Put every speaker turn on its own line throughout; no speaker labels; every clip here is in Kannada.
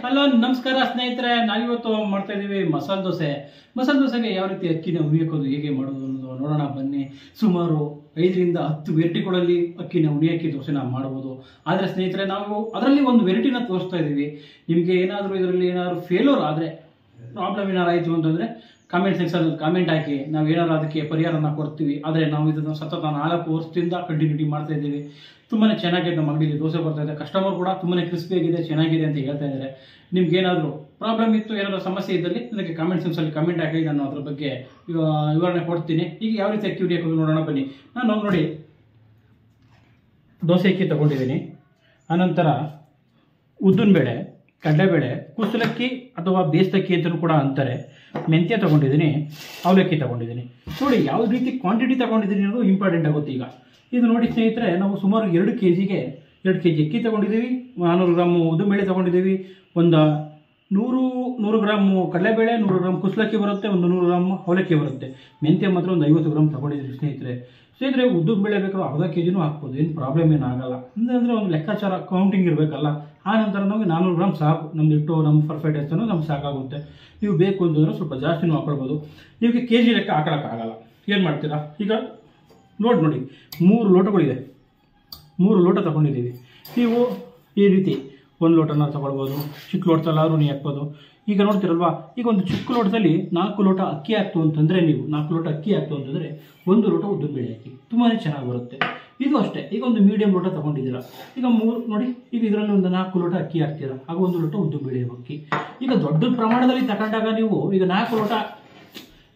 ಹಲೋ ನಮಸ್ಕಾರ ಸ್ನೇಹಿತರೆ, ನಾವಿವತ್ತು ಮಾಡ್ತಾ ಇದ್ದೀವಿ ಮಸಾಲೆ ದೋಸೆ. ಮಸಾಲೆ ದೋಸೆಗೆ ಯಾವ ರೀತಿ ಅಕ್ಕಿನ ಹುರಿಯೋದು ಹೇಗೆ ಮಾಡೋದು ಅನ್ನೋದು ನೋಡೋಣ ಬನ್ನಿ. ಸುಮಾರು 5 ರಿಂದ 10 ವೆರೈಟಿಗಳಲ್ಲಿ ಅಕ್ಕಿನ ಹುರಿಯಕ್ಕೆ ದೋಸೆನ ಮಾಡಬಹುದು. ಆದರೆ ಸ್ನೇಹಿತರೆ, ನಾವು ಅದರಲ್ಲಿ ಒಂದು ವೆರೈಟಿನ ತೋರಿಸ್ತಾ ಇದ್ದೀವಿ. ನಿಮಗೆ ಏನಾದರೂ ಇದರಲ್ಲಿ ಏನಾದರೂ ಫೇಲ್ಯೂರ್ ಆದರೆ, ಪ್ರಾಬ್ಲಮ್ ಏನಾರು ಆಯಿತು ಅಂತಂದರೆ ಕಾಮೆಂಟ್ ಸೆಕ್ಷನಲ್ಲಿ ಕಾಮೆಂಟ್ ಹಾಕಿ, ನಾವು ಏನಾದ್ರು ಅದಕ್ಕೆ ಪರಿಹಾರನ ಕೊಡ್ತೀವಿ. ಆದರೆ ನಾವು ಇದನ್ನು ಸತತ 4 ವರ್ಷದಿಂದ ಕಂಟಿನ್ಯೂಟಿ ಮಾಡ್ತಾ ಇದ್ದೀವಿ. ತುಂಬಾ ಚೆನ್ನಾಗಿದೆ. ನಮ್ಮ ಅಂಗಡಿಯಲ್ಲಿ ದೋಸೆ ಬರ್ತಾ ಇದೆ. ಕಸ್ಟಮರ್ ಕೂಡ ತುಂಬಾ ಕ್ರಿಸ್ಪಿ ಆಗಿದೆ, ಚೆನ್ನಾಗಿದೆ ಅಂತ ಹೇಳ್ತಾ ಇದ್ದಾರೆ. ನಿಮ್ಗೆ ಏನಾದರೂ ಪ್ರಾಬ್ಲಮ್ ಇತ್ತು, ಏನಾದರೂ ಸಮಸ್ಯೆ ಇದ್ದಲ್ಲಿ ನನಗೆ ಕಾಮೆಂಟ್ ಸೆಕ್ಷನಲ್ಲಿ ಕಾಮೆಂಟ್ ಹಾಕಿ, ನಾನು ಅದ್ರ ಬಗ್ಗೆ ವಿವರಣೆ ಕೊಡ್ತೀನಿ. ಈಗ ಯಾವ ರೀತಿ ಅಕ್ಕಿ ಹುರಿಯೋದು ನೋಡೋಣ ಬನ್ನಿ. ನಾನು ನೋಡಿ ದೋಸೆ ಅಕ್ಕಿ ತಗೊಂಡಿದ್ದೀನಿ. ಆನಂತರ ಉದ್ದಿನಬೇಳೆ, ಕಡಲೆಬೇಳೆ, ಕುಸಲಕ್ಕಿ ಅಥವಾ ಬೇಸ್ತಕ್ಕಿ ಅಂತಲೂ ಕೂಡ ಅಂತಾರೆ, ಮೆಂತ್ಯ ತಗೊಂಡಿದ್ದೀನಿ, ಅವಲಕ್ಕಿ ತಗೊಂಡಿದ್ದೀನಿ. ನೋಡಿ ಯಾವ ರೀತಿ ಕ್ವಾಂಟಿಟಿ ತಗೊಂಡಿದ್ದೀನಿ ಅನ್ನೋದು ಇಂಪಾರ್ಟೆಂಟ್ ಆಗುತ್ತೆ. ಈಗ ಇದು ನೋಡಿ ಸ್ನೇಹಿತರೆ, ನಾವು ಸುಮಾರು 2 kg ಅಕ್ಕಿ ತಗೊಂಡಿದ್ದೀವಿ, 400 ಗ್ರಾಮ್ ಉದ್ದಿನಬೇಳೆ ತಗೊಂಡಿದ್ದೀವಿ, ಒಂದು 100 ಗ್ರಾಮ್ ಕಡಲೆಬೇಳೆ, 100 ಗ್ರಾಮ್ ಕುಸಲಕ್ಕಿ ಬರುತ್ತೆ, ಒಂದು 100 ಗ್ರಾಮ್ ಅವಲಕ್ಕಿ ಬರುತ್ತೆ. ಮೆಂತ್ಯ ಮಾತ್ರ ಒಂದು 50 ಗ್ರಾಮ್ ತಗೊಂಡಿದ್ದೀವಿ ಸ್ನೇಹಿತರೆ. ಉದ್ದಿನಬೇಳೆ ಬೇಕಾದ್ರೆ ಅರ್ಧ kg ಹಾಕ್ಬೋದು, ಏನು ಪ್ರಾಬ್ಲಮ್ ಏನಾಗಲ್ಲ. ಅಂದರೆ ಒಂದು ಲೆಕ್ಕಾಚಾರ ಕೌಂಟಿಂಗ್ ಇರಬೇಕಲ್ಲ. ಆ ನಂತರ ನಮಗೆ 400 ಗ್ರಾಮ್ ಸಾಕು, ನಮ್ದು ಇಟ್ಟು ನಮ್ಮ ಪರ್ಫೆಕ್ಟ್ ಎಷ್ಟೋ ನಮ್ಗೆ ಸಾಕಾಗುತ್ತೆ. ನೀವು ಬೇಕು ಅಂತಂದ್ರೆ ಸ್ವಲ್ಪ ಜಾಸ್ತಿನೂ ಹಾಕೊಳ್ಬೋದು. ನಿಮಗೆ kg ಲೆಕ್ಕ ಹಾಕೋಕ್ಕಾಗಲ್ಲ. ಏನು ಮಾಡ್ತೀರಾ? ಈಗ ನೋಡಿ 3 ಲೋಟಗಳಿದೆ, 3 ಲೋಟ ತಗೊಂಡಿದ್ದೀವಿ. ನೀವು ಈ ರೀತಿ 1 ಲೋಟನ ತಗೊಳ್ಬೋದು, ಚಿಕ್ಕ ಲೋಟದಲ್ಲಾದ್ರೂ ನೀವು ಹಾಕ್ಬೋದು. ಈಗ ನೋಡ್ತೀರಲ್ವಾ, ಈಗ ಒಂದು ಚಿಕ್ಕ ಲೋಟದಲ್ಲಿ 4 ಲೋಟ ಅಕ್ಕಿ ಹಾಕ್ತು ಅಂತಂದರೆ, ನೀವು 4 ಲೋಟ ಅಕ್ಕಿ ಹಾಕ್ತು ಅಂತಂದರೆ 1 ಲೋಟ ಉದ್ದಿನಬೇಳೆ ಹಾಕಿ, ತುಂಬಾ ಚೆನ್ನಾಗಿ ಬರುತ್ತೆ. ಇದು ಅಷ್ಟೇ. ಈಗ ಒಂದು ಮೀಡಿಯಂ ಲೋಟ ತಗೊಂಡಿದ್ದೀರಾ, ಈಗ 3 ನೋಡಿ, ಈಗ ಇದರಲ್ಲಿ ಒಂದು 4 ಲೋಟ ಅಕ್ಕಿ ಹಾಕ್ತೀರಾ, ಆಗ 1 ಲೋಟ ಉದ್ದಿನಬೇಳೆ ಹಾಕಿ. ಈಗ ದೊಡ್ಡ ಪ್ರಮಾಣದಲ್ಲಿ ತಗೊಂಡಾಗ ನೀವು ಈಗ 4 ಲೋಟ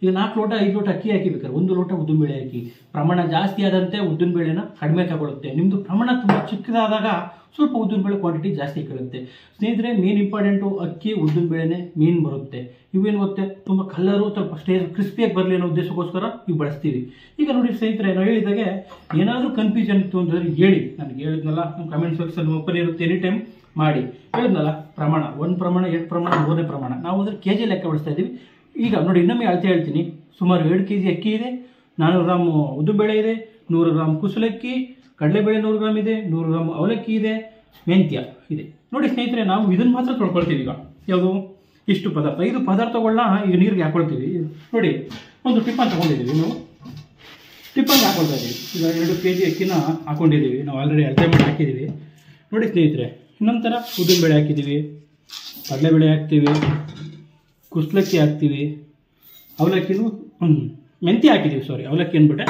5 ಲೋಟ ಅಕ್ಕಿ ಹಾಕಿಬೇಕಾದ್ರೆ 1 ಲೋಟ ಉದ್ದಿನಬೇಳೆ ಹಾಕಿ. ಪ್ರಮಾಣ ಜಾಸ್ತಿ ಆದಂತೆ ಉದ್ದಿನಬೇಳೆನ ಕಡಿಮೆ ತಗೊಳುತ್ತೆ. ನಿಮ್ಮದು ಪ್ರಮಾಣ ತುಂಬ ಚಿಕ್ಕದಾದಾಗ ಸ್ವಲ್ಪ ಉದ್ದಿನಬೇಳೆ ಕ್ವಾಂಟಿಟಿ ಜಾಸ್ತಿ ಕೇಳುತ್ತೆ. ಸ್ನೇಹಿತರೆ, ಮೇನ್ ಇಂಪಾರ್ಟೆಂಟು ಅಕ್ಕಿ ಉದ್ದಿನಬೇಳೆನೇ ಮೇನ್ ಬರುತ್ತೆ. ಇವೇನು ಗೊತ್ತೆ, ತುಂಬ ಕಲರು ಸ್ವಲ್ಪ ಕ್ರಿಸ್ಪಿಯಾಗಿ ಬರಲಿ ಅನ್ನೋ ಉದ್ದೇಶಕ್ಕೋಸ್ಕರ ಇವು ಬಳಸ್ತೀವಿ. ಈಗ ನೋಡಿ ಸ್ನೇಹಿತರೆ, ನಾವು ಹೇಳಿದಾಗೆ ಏನಾದರೂ ಕನ್ಫ್ಯೂಷನ್ ಇತ್ತು ಅಂತಂದರೆ ಹೇಳಿ. ನನಗೆ ಹೇಳಿದ್ನಲ್ಲ, ನಮ್ಮ ಕಮೆಂಟ್ ಸೆಕ್ಷನ್ ಓಪನ್ ಇರುತ್ತೆ, ಎನಿ ಟೈಮ್ ಮಾಡಿ. ಹೇಳಿದ್ನಲ್ಲ, ಪ್ರಮಾಣ 1 ಪ್ರಮಾಣ 2 ಪ್ರಮಾಣ 3ನೇ ಪ್ರಮಾಣ, ನಾವು ಅದ್ರ kg ಲೆಕ್ಕ ಬಳಸ್ತಾ ಇದ್ದೀವಿ. ಈಗ ನೋಡಿ ಇನ್ನೊಮ್ಮೆ ಅಳತೆ ಹೇಳ್ತೀನಿ. ಸುಮಾರು 2 kg ಅಕ್ಕಿ ಇದೆ, 400 ಗ್ರಾಮ್ ಉದ್ದಿನಬೇಳೆ ಇದೆ, 100 ಗ್ರಾಮ್ ಕುಸಲಕ್ಕಿ, ಕಡಲೆಬೇಳೆ 100 ಗ್ರಾಮ್ ಇದೆ, 100 ಗ್ರಾಮ್ ಅವಲಕ್ಕಿ ಇದೆ, ಮೆಂತ್ಯ ಇದೆ. ನೋಡಿ ಸ್ನೇಹಿತರೆ, ನಾವು ಇದನ್ನು ಮಾತ್ರ ತೊಳ್ಕೊಳ್ತೀವಿ. ಈಗ ಯಾವುದು ಇಷ್ಟು ಪದಾರ್ಥ, 5 ಪದಾರ್ಥಗಳನ್ನ ಈಗ ನೀರಿಗೆ ಹಾಕೊಳ್ತೀವಿ. ನೋಡಿ ಒಂದು ಟಿಫನ್ ತೊಗೊಂಡಿದ್ದೀವಿ, ನಾವು ಟಿಫನ್ಗೆ ಹಾಕೊಳ್ತಾ ಇದ್ದೀವಿ. ಈಗ 2 kg ಅಕ್ಕಿನ ಹಾಕೊಂಡಿದ್ದೀವಿ, ನಾವು ಆಲ್ರೆಡಿ ಅಳತೆ ಮಾಡಿ ಹಾಕಿದ್ದೀವಿ. ನೋಡಿ ಸ್ನೇಹಿತರೆ, ನಂತರ ಉದ್ದಿನಬೇಳೆ ಹಾಕಿದ್ದೀವಿ, ಕಡಲೆಬೇಳೆ ಹಾಕ್ತೀವಿ, ಕುಸಲಕ್ಕಿ ಹಾಕ್ತೀವಿ, ಅವಲಕ್ಕಿನೂ ಮೆಂತ್ಯ ಹಾಕಿದ್ದೀವಿ. ಅವಲಕ್ಕಿ ಅಂದ್ಬಿಟ್ಟೆ,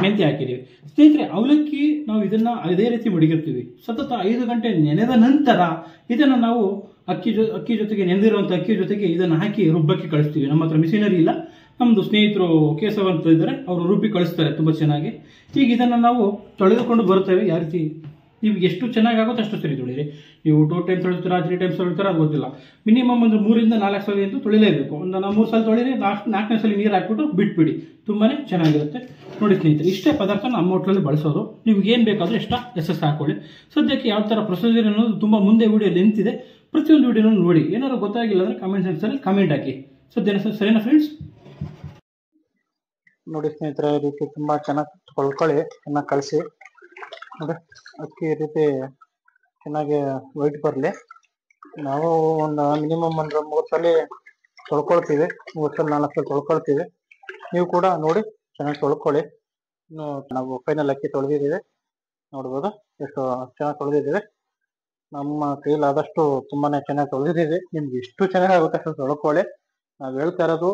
ಮೆಂತ್ಯ ಹಾಕಿದ್ದೀವಿ. ಸ್ನೇಹಿತರೆ, ಅವಲಕ್ಕಿ ನಾವು ಇದನ್ನು ಅದೇ ರೀತಿ ಮಡಗಿರ್ತೀವಿ. ಸತತ 5 ಗಂಟೆ ನೆನೆದ ನಂತರ ಇದನ್ನು ನಾವು ಅಕ್ಕಿ ಜೊತೆಗೆ, ನೆನೆದಿರುವಂಥ ಅಕ್ಕಿ ಜೊತೆಗೆ ಇದನ್ನು ಹಾಕಿ ರುಬ್ಬಕ್ಕೆ ಕಳಿಸ್ತೀವಿ. ನಮ್ಮ ಹತ್ರ ಮಿಷಿನರಿ ಇಲ್ಲ, ನಮ್ಮದು ಸ್ನೇಹಿತರು ಕೇಶವ ಅಂತ ಇದ್ದಾರೆ, ಅವರು ರುಬ್ಬಿ ಕಳಿಸ್ತಾರೆ ತುಂಬ ಚೆನ್ನಾಗಿ. ಈಗ ಇದನ್ನು ನಾವು ತೊಳೆದುಕೊಂಡು ಬರ್ತೇವೆ. ಯಾವ ರೀತಿ ನಿಮ್ಗೆ ಎಷ್ಟು ಚೆನ್ನಾಗಿ ಆಗುತ್ತೋ ಅಷ್ಟು ಸರಿ ತೊಳಿರಿ. ನೀವು 2 ಟೈಮ್ಸ್ ತೊಳಿತೀರಾ, 3 ಟೈಮ್ಸ್ ತೊಳಿತೀರಾ, ಅದು ಗೊತ್ತಿಲ್ಲ. ಮಿನಿಮಮ್ ಒಂದು 3 ರಿಂದ 4 ಸಲ ಅಂತೂ ತೊಳಿಲೇಬೇಕು. ಒಂದು 3 ಸಲ ತೊಳಿರಿ, 4ನೇ ಸಲ ನೀರು ಹಾಕ್ಬಿಟ್ಟು ಬಿಟ್ಬಿಡಿ, ತುಂಬಾ ಚೆನ್ನಾಗಿರುತ್ತೆ. ನೋಡಿ ಸ್ನೇಹಿತರೆ, ಇಷ್ಟೇ ಪದಾರ್ಥ ನಮ್ಮ ಹೋಟ್ಲಲ್ಲಿ ಬಳಸೋದು. ನೀವು ಏನು ಬೇಕಾದರೂ ಎಷ್ಟು ಹಾಕೊಳ್ಳಿ. ಸದ್ಯಕ್ಕೆ ಯಾವ ಥರ ಪ್ರೊಸೀಜರ್ ಅನ್ನೋದು ತುಂಬ ಮುಂದೆ ವಿಡಿಯೋ ಲೆಂತ್ ಇದೆ, ಪ್ರತಿಯೊಂದು ವಿಡಿಯೋನ ನೋಡಿ. ಏನಾದ್ರು ಗೊತ್ತಾಗಿಲ್ಲ ಅಂದರೆ ಕಾಮೆಂಟ್ ಸೆಕ್ಷನಲ್ಲಿ ಕಾಮೆಂಟ್ ಹಾಕಿ. ಸರಿನಾ ಫ್ರೆಂಡ್ಸ್?
ನೋಡಿ ಸ್ನೇಹಿತರೆ, ಈ ರೀತಿ ತುಂಬ ಚೆನ್ನಾಗಿ ತೊಳ್ಕೊಳ್ಳಿ, ಚೆನ್ನಾಗಿ ಕಳಿಸಿ. ನೋಡಿ ಅಕ್ಕಿ ಈ ರೀತಿ ಚೆನ್ನಾಗಿ ವೈಟ್ ಬರಲಿ. ನಾವು ಒಂದು ಮಿನಿಮಮ್ ಒಂದು 3 ಸಲ ತೊಳ್ಕೊಳ್ತೀವಿ, 3 ಸಲ 4 ಸಲ ತೊಳ್ಕೊಳ್ತೀವಿ. ನೀವು ಕೂಡ ನೋಡಿ ಚೆನ್ನಾಗಿ ತೊಳ್ಕೊಳ್ಳಿ. ಇನ್ನು ನಾವು ಫೈನಲ್ ಅಕ್ಕಿ ತೊಳೆದಿದ್ದೀವಿ, ನೋಡ್ಬೋದು ಎಷ್ಟು ಚೆನ್ನಾಗಿ ತೊಳೆದಿದ್ದೀವಿ. ನಮ್ಮ ಕೈಲಾದಷ್ಟು ತುಂಬಾ ಚೆನ್ನಾಗಿ ತೊಳೆದಿದ್ದೀವಿ. ನಿಮ್ಗೆ ಎಷ್ಟು ಚೆನ್ನಾಗಿ ಆಗುತ್ತೆ ಅಷ್ಟು ತೊಳ್ಕೊಳ್ಳಿ. ನಾವು ಹೇಳ್ತಾ ಇರೋದು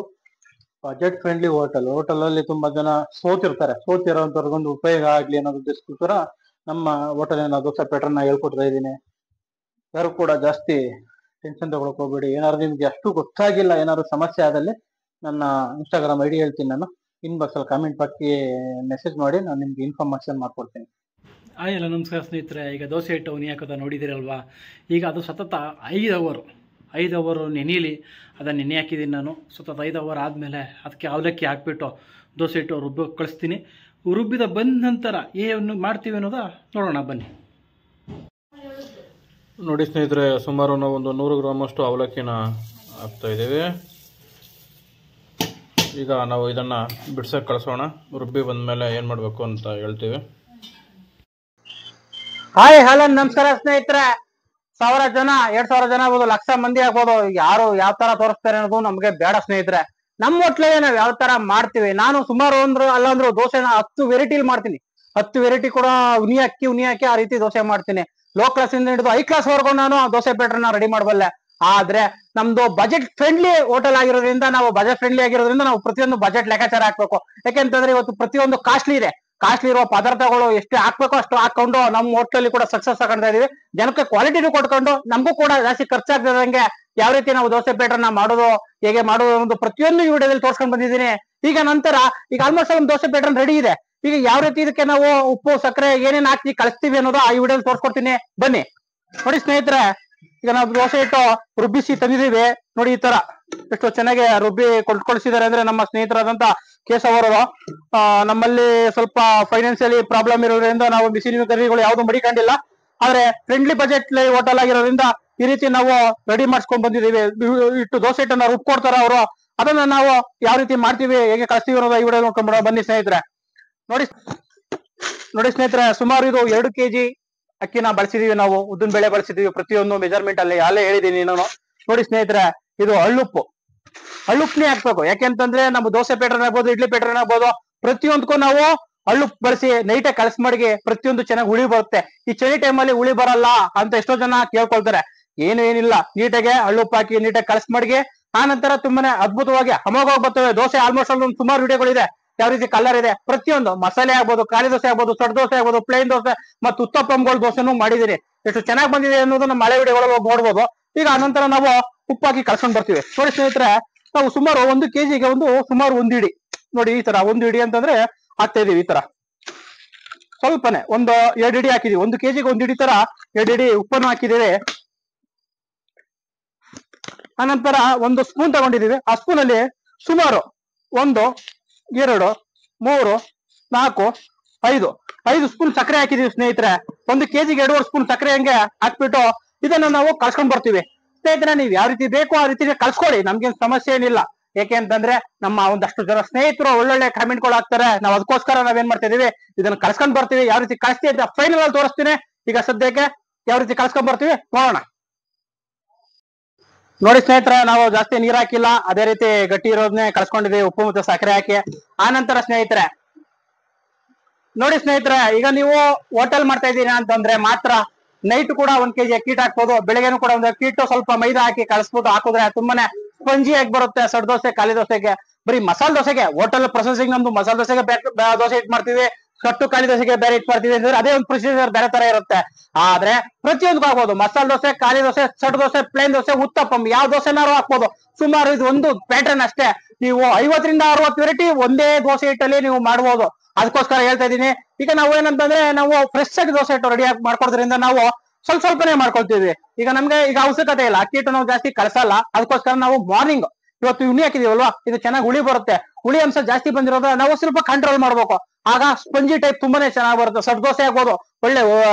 ಬಜೆಟ್ ಫ್ರೆಂಡ್ಲಿ ಹೋಟೆಲಲ್ಲಿ ತುಂಬ ಜನ ಸೋತಿರೋಂಥವ್ರಿಗೊಂದು ಉಪಯೋಗ ಆಗಲಿ ಅನ್ನೋದು ಉದ್ದೇಶಕ್ಕೋಸ್ಕರ ನಮ್ಮ ಹೋಟೆಲಿನ ದೋಸೆ ಪ್ಯಾಟರ್ನ ಹೇಳ್ಕೊಡ್ತಾ ಇದ್ದೀನಿ. ಯಾರು ಕೂಡ ಜಾಸ್ತಿ ಟೆನ್ಷನ್ ತಗೊಳಕ್ ಹೋಗ್ಬೇಡಿ. ಏನಾದ್ರು ನಿಮ್ಗೆ ಅಷ್ಟು ಗೊತ್ತಾಗಿಲ್ಲ, ಏನಾದ್ರು ಸಮಸ್ಯೆ ಆದಲ್ಲಿ ನನ್ನ ಇನ್ಸ್ಟಾಗ್ರಾಮ್ ID ಹೇಳ್ತೀನಿ, ನಾನು ಇನ್ಬಾಕ್ಸಲ್ಲಿ ಕಾಮೆಂಟ್ ಹಾಕಿ ಮೆಸೇಜ್ ಮಾಡಿ, ನಾನು ನಿಮ್ಗೆ ಇನ್ಫಾರ್ಮೇಷನ್ ಮಾಡ್ಕೊಡ್ತೀನಿ.
ಎಲ್ಲ ನಮಸ್ಕಾರ ಸ್ನೇಹಿತರೆ. ಈಗ ದೋಸೆ ಹಿಟ್ಟು ಹಾಕೋದ ನೋಡಿದ್ದೀರಲ್ವಾ. ಈಗ ಅದು ಸತತ 5 ಅವರ್ ನೆನೆಯಲಿ. ಅದನ್ನು ನೆನೆ ಹಾಕಿದ್ದೀನಿ ನಾನು. ಸತತ 5 ಅವರ್ ಆದಮೇಲೆ ಅದಕ್ಕೆ ಅವಲಕ್ಕಿ ಹಾಕ್ಬಿಟ್ಟು ದೋಸೆ ಹಿಟ್ಟು ರುಬ್ಬಕ್ಕೆ ಕಳಿಸ್ತೀನಿ. ರುಬ್ಬಿದ ಬಂದ ನಂತರ ಏನು ಮಾಡ್ತೀವಿ ಅನ್ನೋದ ನೋಡೋಣ ಬನ್ನಿ.
ನೋಡಿ ಸ್ನೇಹಿತರೆ, ಸುಮಾರು ನಾವು ಒಂದು 100 ಗ್ರಾಮಷ್ಟು ಅವಲಕ್ಕಿನ ಹಾಕ್ತಾಯಿದ್ದೀವಿ. ಈಗ ನಾವು ಇದನ್ನು ಬಿಡ್ಸಕ್ಕೆ ಕಳಿಸೋಣ. ರುಬ್ಬಿ ಬಂದಮೇಲೆ ಏನು ಮಾಡಬೇಕು ಅಂತ ಹೇಳ್ತೀವಿ.
ಹಾಯ್ ಹಲೋ ನಮಸ್ಕಾರ ಸ್ನೇಹಿತರೆ.
1000 ಜನ 2000 ಜನ ಆಗ್ಬೋದು, ಲಕ್ಷ ಮಂದಿ ಆಗ್ಬೋದು, ಯಾರು ಯಾವ ತರ ತೋರಿಸ್ತಾರೆ ಅನ್ನೋದು ನಮ್ಗೆ ಬೇಡ ಸ್ನೇಹಿತರೆ. ನಮ್ಮ ಹೋಟ್ಲಲ್ಲಿ ನಾವ್ ಯಾವ ತರ ಮಾಡ್ತೀವಿ, ನಾನು ಸುಮಾರು ಅಲ್ಲಂದ್ರು ದೋಸೆನ 10 ವೆರೈಟಿಲಿ ಮಾಡ್ತೀನಿ. 10 ವೆರೈಟಿ ಕೂಡ ಉನಿ ಹಾಕಿ ಆ ರೀತಿ ದೋಸೆ ಮಾಡ್ತೀನಿ. ಲೋ ಕ್ಲಾಸ್ ಇಂದ ಹಿಡಿದು ಹೈ ಕ್ಲಾಸ್ ವರ್ಗು ನಾನು ದೋಸೆ ಬ್ಯಾಟರ್ನ ರೆಡಿ ಮಾಡಬಲ್ಲೆ. ಆದ್ರೆ ನಮ್ದು ಬಜೆಟ್ ಫ್ರೆಂಡ್ಲಿ ಹೋಟೆಲ್ ಆಗಿರೋದ್ರಿಂದ, ನಾವು ಬಜೆಟ್ ಫ್ರೆಂಡ್ಲಿ ಆಗಿರೋದ್ರಿಂದ ನಾವು ಪ್ರತಿಯೊಂದು ಬಜೆಟ್ ಲೆಕ್ಕಾಚಾರ ಹಾಕ್ಬೇಕು. ಯಾಕೆಂತಂದ್ರೆ ಇವತ್ತು ಪ್ರತಿಯೊಂದು ಕಾಸ್ಟ್ಲಿ ಇದೆ. ಕಾಸ್ಟ್ಲಿ ಇರುವ ಪದಾರ್ಥಗಳು ಎಷ್ಟು ಹಾಕ್ಬೇಕು ಅಷ್ಟು ಹಾಕೊಂಡು ನಮ್ಮ ಹೋಟ್ಲಲ್ಲಿ ಕೂಡ ಸಕ್ಸಸ್ ತಗೊಂತಾ ಇದೀವಿ. ಜನಕ್ಕೆ ಕ್ವಾಲಿಟಿನೂ ಕೊಟ್ಕೊಂಡು ನಮಗೂ ಕೂಡ ಜಾಸ್ತಿ ಖರ್ಚಾಗ್ತದಂಗೆ ಯಾವ ರೀತಿ ನಾವು ದೋಸೆ ಬ್ಯಾಟರ್ನ ಮಾಡೋದು, ಹೇಗೆ ಮಾಡೋದು ಅನ್ನೋದು ಪ್ರತಿಯೊಂದು ಈ ವಿಡಿಯೋದಲ್ಲಿ ತೋರ್ಸ್ಕೊಂಡು ಬಂದಿದ್ದೀನಿ. ಈಗ ನಂತರ ಈಗ ಆಲ್ಮೋಸ್ಟ್ ಒಂದು ದೋಸೆ ಬ್ಯಾಟರ್ ರೆಡಿ ಇದೆ. ಈಗ ಯಾವ ರೀತಿ ಇದಕ್ಕೆ ನಾವು ಉಪ್ಪು ಸಕ್ಕರೆ ಏನೇನ್ ಹಾಕಿ ಕಳಿಸ್ತೀವಿ ಅನ್ನೋದು ಈ ವಿಡಿಯೋದಲ್ಲಿ ತೋರ್ಸ್ಕೊಡ್ತೀನಿ, ಬನ್ನಿ ನೋಡಿ ಸ್ನೇಹಿತರೆ. ಈಗ ನಾವು ದೋಸೆ ಇಟ್ಟು ರುಬ್ಬಿಸಿ ತಂದಿದ್ದೀವಿ ನೋಡಿ. ಈ ತರ ಎಷ್ಟು ಚೆನ್ನಾಗಿ ರುಬ್ಬಿ ಕಳಿಸಿದ್ದಾರೆ ಅಂದ್ರೆ ನಮ್ಮ ಸ್ನೇಹಿತರಾದಂತ ಕೇಶವ್ ಅವರು. ನಮ್ಮಲ್ಲಿ ಸ್ವಲ್ಪ ಫೈನಾನ್ಸಿಯಲಿ ಪ್ರಾಬ್ಲಮ್ ಇರೋದ್ರಿಂದ ನಾವು ಬಿಸಿ ನೀರು ಕರಿಗಳು ಯಾವ್ದು ಮಡಿಕೊಂಡಿಲ್ಲ. ಆದ್ರೆ ಫ್ರೆಂಡ್ಲಿ ಬಜೆಟ್ ಹೋಟೆಲ್ ಆಗಿರೋದ್ರಿಂದ ಈ ರೀತಿ ನಾವು ರೆಡಿ ಮಾಡಿಸ್ಕೊಂಡ್ ಬಂದಿದ್ದೀವಿ. ಇಟ್ಟು ದೋಸೆ ಹಿಟ್ಟನ್ನ ರುಬ್ಕೊಡ್ತಾರ ಅವರು, ಅದನ್ನ ನಾವು ಯಾವ ರೀತಿ ಮಾಡ್ತೀವಿ, ಹೇಗೆ ಕಳಿಸ್ತೀವಿ ಅನ್ನೋದು ಈ ವಿಡಿಯೋ ನೋಡ್ಕೊಂಡ್ಬಿಡೋ ಬನ್ನಿ ಸ್ನೇಹಿತರೆ. ನೋಡಿ ಸ್ನೇಹಿತರೆ, ಸುಮಾರು ಇದು 2 kg ಅಕ್ಕಿನ ಬಳಸಿದೀವಿ ನಾವು. ಉದ್ದಿನ ಬೇಳೆ ಬಳಸಿದೀವಿ. ಪ್ರತಿಯೊಂದು ಮೆಜರ್ಮೆಂಟ್ ಅಲ್ಲಿ ಅಲ್ಲೇ ಹೇಳಿದೀನಿ ನಾನು. ನೋಡಿ ಸ್ನೇಹಿತರೆ, ಇದು ಹಳ್ಳುಪ್ಪನೇ ಹಾಕ್ಬೇಕು. ಯಾಕೆಂತಂದ್ರೆ ನಮ್ಮ ದೋಸೆ ಪ್ಯಾಟರ್ನ್ ಆಗ್ಬೋದು, ಇಡ್ಲಿ ಪ್ಯಾಟರ್ನ್ ಆಗ್ಬೋದು, ಪ್ರತಿಯೊಂದಕ್ಕೂ ನಾವು ಹಳ್ಳುಪ್ಪು ಬಳಸಿ ನೈಟಾಗಿ ಕಲಸ್ ಮಾಡಿ ಪ್ರತಿಯೊಂದು ಚೆನ್ನಾಗಿ ಹುಳಿ ಬರುತ್ತೆ. ಈ ಚಳಿ ಟೈಮಲ್ಲಿ ಹುಳಿ ಬರಲ್ಲ ಅಂತ ಎಷ್ಟೋ ಜನ ಕೇಳ್ಕೊಳ್ತಾರೆ. ಏನಿಲ್ಲ, ನೀಟಾಗೆ ಹಳ್ಳುಪ್ಪು ಹಾಕಿ ನೀಟಾಗಿ ಕಲಸ್ ಮಾಡಿ ಆ ನಂತರ ತುಂಬಾನೇ ಅದ್ಭುತವಾಗಿ ಅಮೋಘವಾಗಿ ಬರ್ತವೆ ದೋಸೆ. ಆಲ್ಮೋಸ್ಟ್ ಒಂದು ಸುಮಾರು ವಿಡಿಯೋಗಳಿದೆ ಯಾವ ರೀತಿ ಕಲರ್ ಇದೆ. ಪ್ರತಿಯೊಂದು ಮಸಾಲೆ ಆಗ್ಬೋದು, ಖಾಲಿ ದೋಸೆ ಆಗ್ಬೋದು, ಸಡ್ ದೋಸೆ ಆಗ್ಬೋದು, ಪ್ಲೇನ್ ದೋಸೆ ಮತ್ತು ಉತ್ತಪ್ಪಂಗಳ ದೋಸೆನೂ ಮಾಡಿದೀನಿ. ಎಷ್ಟು ಚೆನ್ನಾಗಿ ಬಂದಿದೆ ಅನ್ನೋದು ನಮ್ಮ ಹಳೆ ವಿಡಿಯೋಗಳು ನೋಡ್ಬೋದು. ಈಗ ಆನಂತರ ನಾವು ಉಪ್ಪಾಕಿ ಕಳ್ಸ್ಕೊಂಡ್ ಬರ್ತೀವಿ. ನೋಡಿ ಸ್ನೇಹಿತರೆ, ನಾವು ಸುಮಾರು 1 kg ಸುಮಾರು 1 ಇಡಿ ನೋಡಿ. ಈ ತರ 1 ಇಡಿ ಅಂತಂದ್ರೆ ಹಾಕ್ತಾ ಇದೀವಿ. ಈ ತರ ಸ್ವಲ್ಪನೇ 2 ಇಡಿ ಹಾಕಿದೀವಿ. 1 kg 1 ಇಡಿ ತರ 2 ಇಡಿ ಉಪ್ಪನ್ನು ಹಾಕಿದ್ದೀವಿ. ಆನಂತರ 1 ಸ್ಪೂನ್ ತಗೊಂಡಿದೀವಿ. ಆ ಸ್ಪೂನ್ ಅಲ್ಲಿ ಸುಮಾರು 1 2 3 4 5 ಸ್ಪೂನ್ ಸಕ್ಕರೆ ಹಾಕಿದೀವಿ ಸ್ನೇಹಿತರೆ. 1 kg 2.5 ಸ್ಪೂನ್ ಸಕ್ಕರೆ ಹಂಗೆ ಹಾಕ್ಬಿಟ್ಟು ಇದನ್ನ ನಾವು ಕಳ್ಸ್ಕೊಂಡ್ ಬರ್ತೀವಿ. ಸ್ನೇಹಿತರೆ, ನೀವು ಯಾವ ರೀತಿ ಬೇಕೋ ಆ ರೀತಿ ಕಳ್ಸ್ಕೊಳ್ಳಿ, ನಮ್ಗೇನ್ ಸಮಸ್ಯೆ ಏನಿಲ್ಲ. ಯಾಕೆ ಅಂತಂದ್ರೆ ನಮ್ಮ ಒಂದಷ್ಟು ಜನ ಸ್ನೇಹಿತರು ಒಳ್ಳೊಳ್ಳೆ ಕಾಮೆಂಟ್ಗಳು ಹಾಕ್ತಾರೆ. ನಾವು ಅದಕ್ಕೋಸ್ಕರ ನಾವೇನ್ ಮಾಡ್ತಾ ಇದೀವಿ, ಇದನ್ನ ಕಳ್ಸ್ಕೊಂಡ್ ಬರ್ತೀವಿ. ಯಾವ ರೀತಿ ಕಳಿಸ್ತೀವಿ ಅಂತ ಫೈನಲ್ ಅಲ್ಲಿ ತೋರಿಸ್ತೀನಿ. ಈಗ ಸದ್ಯಕ್ಕೆ ಯಾವ ರೀತಿ ಕಳ್ಸ್ಕೊಂಡ್ ಬರ್ತೀವಿ ನೋಡೋಣ. ನೋಡಿ ಸ್ನೇಹಿತರೆ, ನಾವು ಜಾಸ್ತಿ ನೀರ್ ಹಾಕಿಲ್ಲ, ಅದೇ ರೀತಿ ಗಟ್ಟಿ ಇರೋದನ್ನೇ ಕಳ್ಸ್ಕೊಂಡಿದೀವಿ ಉಪ್ಪು ಮತ್ತೆ ಸಕ್ಕರೆ ಹಾಕಿ. ಆ ನಂತರ ಸ್ನೇಹಿತರೆ ನೋಡಿ ಸ್ನೇಹಿತರೆ, ಈಗ ನೀವು ಹೋಟೆಲ್ ಮಾಡ್ತಾ ಇದ್ದೀರಾ ಅಂತಂದ್ರೆ ಮಾತ್ರ ನೈಟ್ ಕೂಡ 1 kg ಅಕ್ಕಿ ಹಿಟ್ಟು ಹಾಕ್ಬೋದು. ಬೆಳಗ್ಗೆನೂ ಕೂಡ 1 ಅಕ್ಕಿ ಹಿಟ್ಟು ಸ್ವಲ್ಪ ಮೈದಾ ಹಾಕಿ ಕಳಿಸ್ಬೋದು. ಹಾಕಿದ್ರೆ ತುಂಬಾನೇ ಸ್ಪಂಜಿ ಆಗಿ ಬರುತ್ತೆ. ಸಡ್ ದೋಸೆ, ಖಾಲಿ ದೋಸೆಗೆ, ಬರೀ ಮಸಾಲೆ ದೋಸೆಗೆ ಹೋಟೆಲ್ ಪ್ರೊಸೆಸಿಂಗ್ ನಮ್ದು ಮಸಾಲೆ ದೋಸೆಗೆ ದೋಸೆ ಹಿಟ್ಟು ಮಾಡ್ತೀವಿ, ಸಟ್ಟು ಖಾಲಿ ದೋಸೆಗೆ ಬೇರೆ ಹಿಟ್ಟು ಮಾಡ್ತೀವಿ ಅಂದ್ರೆ ಅದೇ ಒಂದು ಪ್ರೊಸೀಜರ್ ಬೇರೆ ತರ ಇರುತ್ತೆ. ಆದ್ರೆ ಪ್ರತಿಯೊಂದಕ್ಕೂ ಹಾಕ್ಬೋದು. ಮಸಾಲೆ ದೋಸೆ, ಖಾಲಿ ದೋಸೆ, ಸಡ್ ದೋಸೆ, ಪ್ಲೇನ್ ದೋಸೆ, ಉತ್ತಪ್ಪಂ ಯಾವ ದೋಸೆನಾರು ಹಾಕ್ಬೋದು. ಸುಮಾರು ಇದು ಒಂದು ಪ್ಯಾಟರ್ನ್ ಅಷ್ಟೇ. ನೀವು 50 ರಿಂದ 60 ವೆರೈಟಿ ಒಂದೇ ದೋಸೆ ಹಿಟ್ಟಲ್ಲಿ ನೀವು ಮಾಡ್ಬೋದು. ಅದಕ್ಕೋಸ್ಕರ ಹೇಳ್ತಾ ಇದೀನಿ. ಈಗ ನಾವು ಏನಂತಂದ್ರೆ ನಾವು ಫ್ರೆಶ್ ಆಗಿ ದೋಸೆ ಹಿಟ್ಟು ರೆಡಿ ಆಗಿ ಮಾಡ್ಕೊಡೋದ್ರಿಂದ ನಾವು ಸ್ವಲ್ಪನೇ ಮಾಡ್ಕೊಳ್ತೀವಿ. ಈಗ ನಮ್ಗೆ ಈಗ ಅವಶ್ಯಕತೆ ಇಲ್ಲ, ಅಕ್ಕಿ ಹಿಟ್ಟು ನಾವು ಜಾಸ್ತಿ ಕಳ್ಸಲ್ಲ. ಅದಕ್ಕೋಸ್ಕರ ನಾವು ಮಾರ್ನಿಂಗ್ ಇವತ್ತು ಉನಿ ಹಾಕಿದೀವಲ್ವಾ, ಇದು ಚೆನ್ನಾಗಿ ಹುಳಿ ಬರುತ್ತೆ. ಹುಳಿ ಅಂಶ ಜಾಸ್ತಿ ಬಂದಿರೋದು ನಾವು ಸ್ವಲ್ಪ ಕಂಟ್ರೋಲ್ ಮಾಡ್ಬೇಕು. ಆಗ ಸ್ಪಂಜಿ ಟೈಪ್ ತುಂಬಾನೇ ಚೆನ್ನಾಗಿ ಬರುತ್ತೆ. ಸಡ್ ದೋಸೆ ಆಗ್ಬೋದು, ಒಳ್ಳೆ